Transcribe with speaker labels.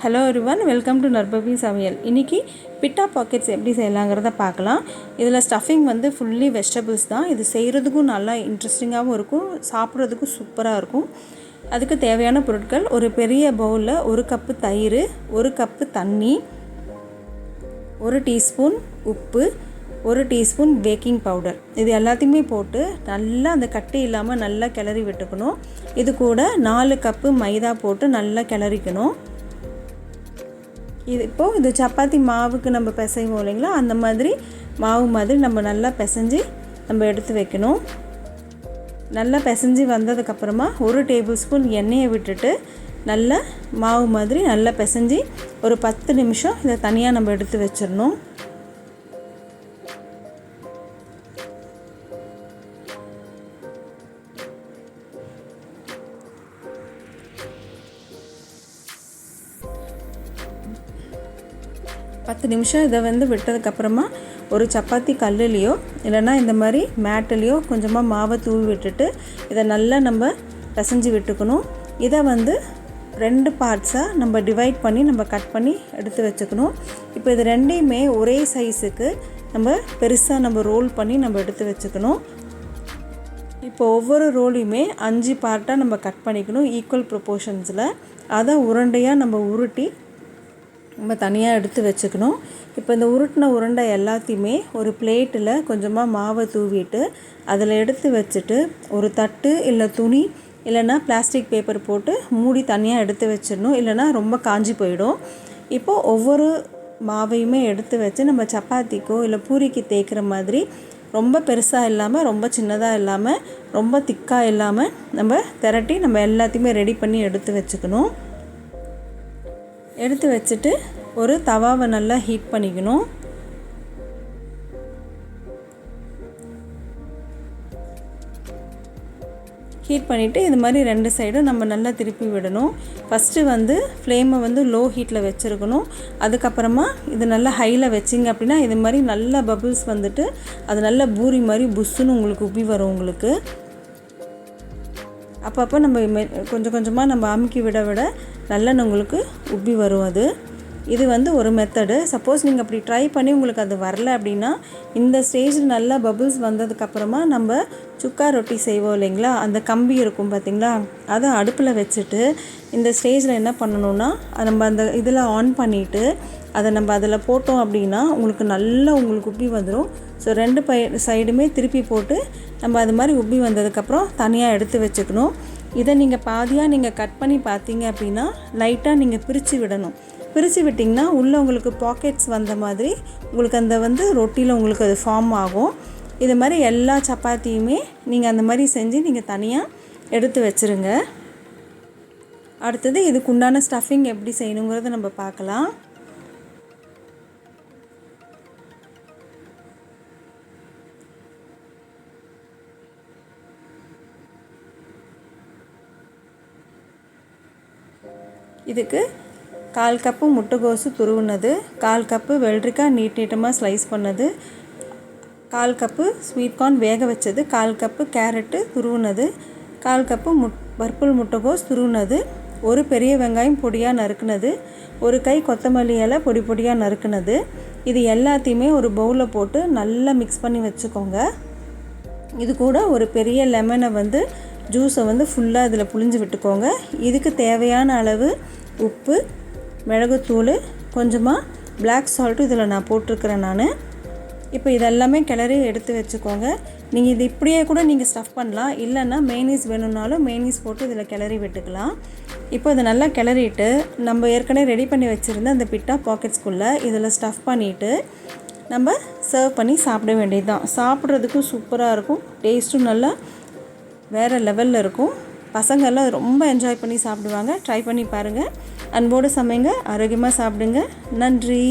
Speaker 1: Hello everyone, welcome to நர்பவி சமையல். இன்றைக்கி பிட்டா pockets எப்படி செய்யலாங்கிறத பார்க்கலாம். இதில் ஸ்டஃபிங் வந்து ஃபுல்லி வெஜிடபிள்ஸ் தான். இது செய்கிறதுக்கும் நல்லா இன்ட்ரெஸ்டிங்காகவும் இருக்கும், சாப்பிட்றதுக்கும் சூப்பராக இருக்கும். அதுக்கு தேவையான பொருட்கள்: ஒரு பெரிய பவுலில் 1 கப்பு தயிர், 1 கப்பு தண்ணி, 1 டீஸ்பூன் உப்பு, 1 டீஸ்பூன் பேக்கிங் பவுடர். இது எல்லாத்தையுமே போட்டு நல்லா அந்த கட்டி இல்லாமல் நல்லா கிளறி விட்டுக்கணும். இது கூட 4 கப்பு மைதா போட்டு நல்லா கிளறிக்கணும். இது சப்பாத்தி மாவுக்கு நம்ம பிசைவோம் இல்லைங்களா, அந்த மாதிரி மாவு மாதிரி நம்ம நல்லா பிசைஞ்சு நம்ம எடுத்து வைக்கணும். நல்லா பிசைஞ்சு வந்ததுக்கப்புறமா 1 டேபிள் ஸ்பூன் எண்ணெயை விட்டுட்டு நல்லா மாவு மாதிரி நல்லா பிசைஞ்சு ஒரு 10 நிமிஷம் இதை தனியாக நம்ம எடுத்து வச்சிடணும். பத்து நிமிஷம் இதை விட்டதுக்கப்புறமா ஒரு சப்பாத்தி கல்லுலேயோ இல்லைன்னா இந்த மாதிரி மேட்டுலேயோ கொஞ்சமாக மாவை தூவி விட்டுட்டு இதை நல்லா நம்ம பிசைஞ்சு விட்டுக்கணும். இதை 2 பார்ட்ஸாக நம்ம டிவைட் பண்ணி நம்ம கட் பண்ணி எடுத்து வச்சுக்கணும். இப்போ இது ரெண்டையுமே ஒரே சைஸுக்கு நம்ம பெருசாக நம்ம ரோல் பண்ணி நம்ம எடுத்து வச்சுக்கணும். இப்போ ஒவ்வொரு ரோலையுமே 5 பார்ட்டாக நம்ம கட் பண்ணிக்கணும் ஈக்குவல் ப்ரொப்போர்ஷன்ஸில். அதை உருண்டையாக நம்ம உருட்டி நம்ம தனியாக எடுத்து வச்சுக்கணும். இப்போ இந்த உருட்டின உருண்டை எல்லாத்தையுமே ஒரு பிளேட்டில் கொஞ்சமாக மாவை தூவிட்டு அதில் எடுத்து வச்சுட்டு ஒரு தட்டு இல்லை துணி இல்லைன்னா பிளாஸ்டிக் பேப்பர் போட்டு மூடி தனியாக எடுத்து வச்சிடணும், இல்லைன்னா ரொம்ப காஞ்சி போயிடும். இப்போது ஒவ்வொரு மாவையுமே எடுத்து வச்சு நம்ம சப்பாத்திக்கோ இல்லை பூரிக்கு தேய்க்கிற மாதிரி ரொம்ப பெருசாக இல்லாமல் ரொம்ப சின்னதாக இல்லாமல் ரொம்ப திக்காக இல்லாமல் நம்ம திரட்டி நம்ம எல்லாத்தையுமே ரெடி பண்ணி எடுத்து வச்சுக்கணும். எடுத்து வச்சுட்டு ஒரு தவாவை நல்லா ஹீட் பண்ணிக்கணும். ஹீட் பண்ணிவிட்டு இது மாதிரி 2 சைடும் நம்ம நல்லா திருப்பி விடணும். ஃபஸ்ட்டு ஃப்ளேமை லோ ஹீட்டில் வச்சுருக்கணும். அதுக்கப்புறமா இது நல்லா ஹையில் வச்சிங்க அப்படின்னா இது மாதிரி நல்லா பபிள்ஸ் அது நல்லா பூரி மாதிரி புஷ்ஷுன்னு உங்களுக்கு உப்பி வரும். உங்களுக்கு அப்பப்போ நம்ம கொஞ்சம் கொஞ்சமாக நம்ம அமுக்கி விட விட நல்லா உங்களுக்கு உப்பி வரும். இது ஒரு மெத்தடு. சப்போஸ் நீங்கள் அப்படி ட்ரை பண்ணி உங்களுக்கு அது வரல அப்படின்னா இந்த ஸ்டேஜில் நல்லா பபிள்ஸ் வந்ததுக்கப்புறமா நம்ம சுக்கா ரொட்டி செய்வோம் இல்லைங்களா, அந்த கம்பி இருக்கும் பார்த்திங்களா, அதை அடுப்பில் வச்சுட்டு இந்த ஸ்டேஜில் என்ன பண்ணணுன்னா நம்ம அந்த இதில் ஆன் பண்ணிவிட்டு அதை நம்ம அதில் போட்டோம் அப்படின்னா உங்களுக்கு உப்பி வந்துடும். ஸோ 2 சைடுமே திருப்பி போட்டு நம்ம அது மாதிரி உப்பி வந்ததுக்கப்புறம் தனியாக எடுத்து வச்சுக்கணும். இதை நீங்கள் பாதியாக நீங்கள் கட் பண்ணி பார்த்தீங்க அப்படின்னா லைட்டாக நீங்கள் பிரித்து விடணும். பிரித்து விட்டிங்கன்னா உள்ளே உங்களுக்கு பாக்கெட்ஸ் வந்த மாதிரி உங்களுக்கு அந்த ரொட்டியில் உங்களுக்கு அது ஃபார்ம் ஆகும். இது மாதிரி எல்லா சப்பாத்தியுமே நீங்கள் அந்த மாதிரி செஞ்சு நீங்கள் தனியாக எடுத்து வச்சுருங்க. அடுத்தது இதுக்கு உண்டான ஸ்டஃபிங் எப்படி செய்யணுங்கிறத நம்ம பார்க்கலாம். இதுக்கு 1/4 கப்பு முட்டைகோசு துருவுனது, 1/4 கப்பு வெள்ளரிக்காய் நீட்டமாக ஸ்லைஸ் பண்ணது, 1/4 கப்பு ஸ்வீட் கார்ன் வேக வச்சது, 1/4 கப்பு கேரட்டு துருவுனது, 1/4 கப்பு பர்பிள் முட்டைகோஸ் துருவுனது, ஒரு பெரிய வெங்காயம் பொடியாக நறுக்குனது, ஒரு கை கொத்தமல்லி இலை பொடி பொடியாக நறுக்குனது. இது எல்லாத்தையுமே ஒரு பவுலில் போட்டு நல்லா மிக்ஸ் பண்ணி வச்சுக்கோங்க. இது கூட ஒரு பெரிய லெமனை ஜூஸை ஃபுல்லாக இதில் புழிஞ்சு விட்டுக்கோங்க. இதுக்கு தேவையான அளவு உப்பு, மிளகுத்தூள், கொஞ்சமாக பிளாக் சால்ட்டும் இதில் நான் போட்டிருக்கிறேன். இப்போ இதெல்லாமே கிளறி எடுத்து வச்சுக்கோங்க. நீங்கள் இது இப்படியே கூட நீங்கள் ஸ்டஃப் பண்ணலாம், இல்லைன்னா மெய்னீஸ் வேணும்னாலும் மெய்னீஸ் போட்டு இதில் கிளறி விட்டுக்கலாம். இப்போ இதை நல்லா கிளறிட்டு நம்ம ஏற்கனவே ரெடி பண்ணி வச்சுருந்த அந்த பிட்டா பாக்கெட்ஸ்குள்ளே இதில் ஸ்டஃப் பண்ணிவிட்டு நம்ம சர்வ் பண்ணி சாப்பிட வேண்டியது தான். சாப்பிட்றதுக்கும் சூப்பராக இருக்கும், டேஸ்ட்டும் நல்லா வேறு லெவலில் இருக்கும். பசங்கள்லாம் ரொம்ப என்ஜாய் பண்ணி சாப்பிடுவாங்க. ட்ரை பண்ணி பாருங்கள். அன்போடு சமைங்க, ஆரோக்கியமாக சாப்பிடுங்க. நன்றி.